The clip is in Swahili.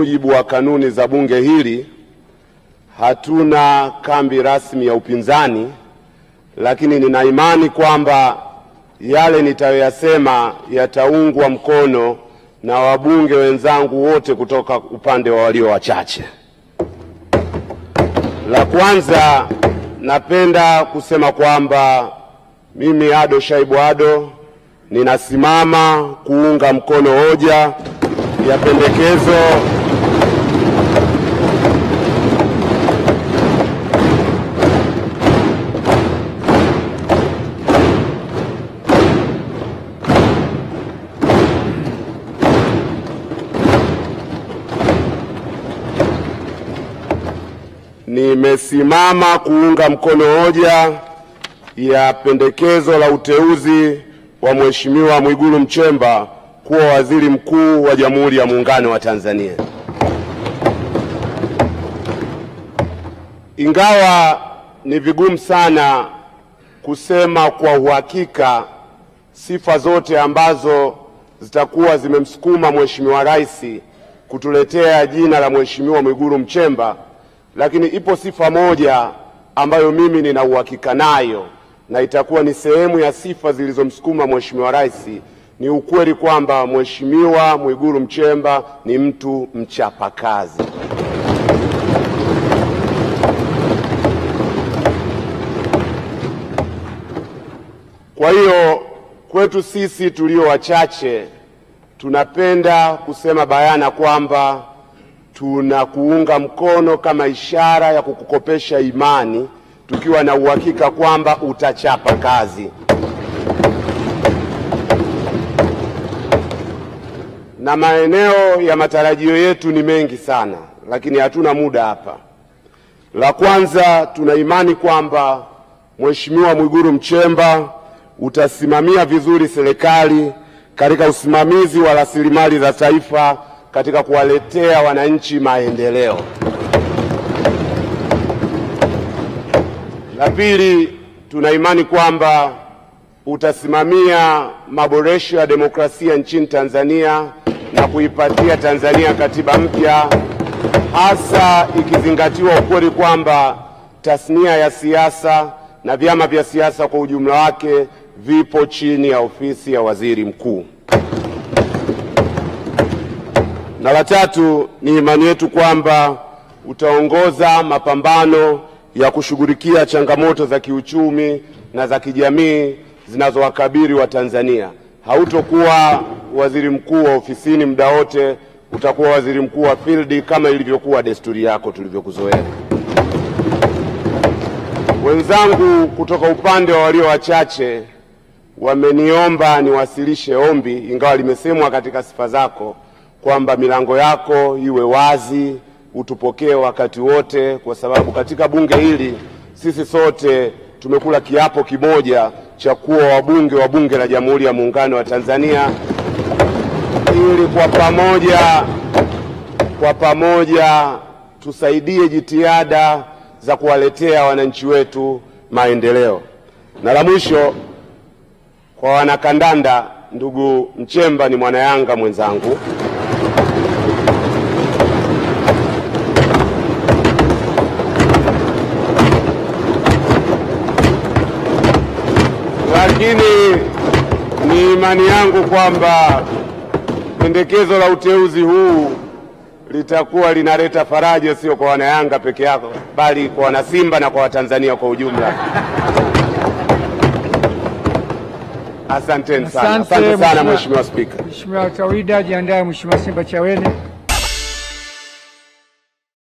mujibu wa kanuni za bunge hili hatuna kambi rasmi ya upinzani, lakini nina imani kwamba yale nitayoyasema yataungwa mkono na wabunge wenzangu wote kutoka upande wa walio wachache. La kwanza, napenda kusema kwamba mimi Ado Shaibu Ado ninasimama kuunga mkono hoja ya pendekezo nimesimama kuunga mkono hoja ya pendekezo la uteuzi wa Mheshimiwa Mwigulu Nchemba kuwa waziri mkuu wa Jamhuri ya Muungano wa Tanzania. Ingawa ni vigumu sana kusema kwa uhakika sifa zote ambazo zitakuwa zimemsukuma Mheshimiwa Rais kutuletea jina la Mheshimiwa Mwigulu Nchemba, lakini ipo sifa moja ambayo mimi nina uhakika nayo na itakuwa ni sehemu ya sifa zilizomsukuma Mheshimiwa Rais. Ni ukweli kwamba Mheshimiwa Mwigulu Nchemba ni mtu mchapakazi. Kwa hiyo kwetu sisi tulio wachache tunapenda kusema bayana kwamba tunakuunga mkono kama ishara ya kukukopesha imani, tukiwa na uhakika kwamba utachapa kazi. Na maeneo ya matarajio yetu ni mengi sana, lakini hatuna muda hapa. La kwanza, tuna imani kwamba Mheshimiwa Mwigulu Nchemba utasimamia vizuri serikali katika usimamizi wa rasilimali za taifa katika kuwaletea wananchi maendeleo. La pili, tuna imani kwamba utasimamia maboresho ya demokrasia nchini Tanzania na kuipatia Tanzania katiba mpya, hasa ikizingatiwa ukweli kwamba tasnia ya siasa na vyama vya siasa kwa ujumla wake vipo chini ya ofisi ya waziri mkuu. Na la tatu, ni imani yetu kwamba utaongoza mapambano ya kushughulikia changamoto za kiuchumi na za kijamii zinazowakabili wa Tanzania. Hautokuwa waziri mkuu wa ofisini muda wote, utakuwa waziri mkuu wa field kama ilivyokuwa desturi yako tulivyokuzoea. Wenzangu kutoka upande wa walio wachache wameniomba niwasilishe ombi, ingawa limesemwa katika sifa zako kwamba milango yako iwe wazi, utupokee wakati wote, kwa sababu katika bunge hili sisi sote tumekula kiapo kimoja cha kuwa wabunge wa Bunge la Jamhuri ya Muungano wa Tanzania, ili kwa pamoja tusaidie jitihada za kuwaletea wananchi wetu maendeleo. Na la mwisho, kwa wanakandanda, ndugu Nchemba ni mwana Yanga mwenzangu. Lakini ni imani yangu kwamba pendekezo la uteuzi huu litakuwa linaleta faraja sio kwa wana Yanga peke yao, bali kwa wana Simba na kwa Watanzania kwa ujumla. Asante sana. Asante sana Mheshimiwa Spika. Mheshimiwa Tawida, jiandae Mheshimiwa Simba Chawene.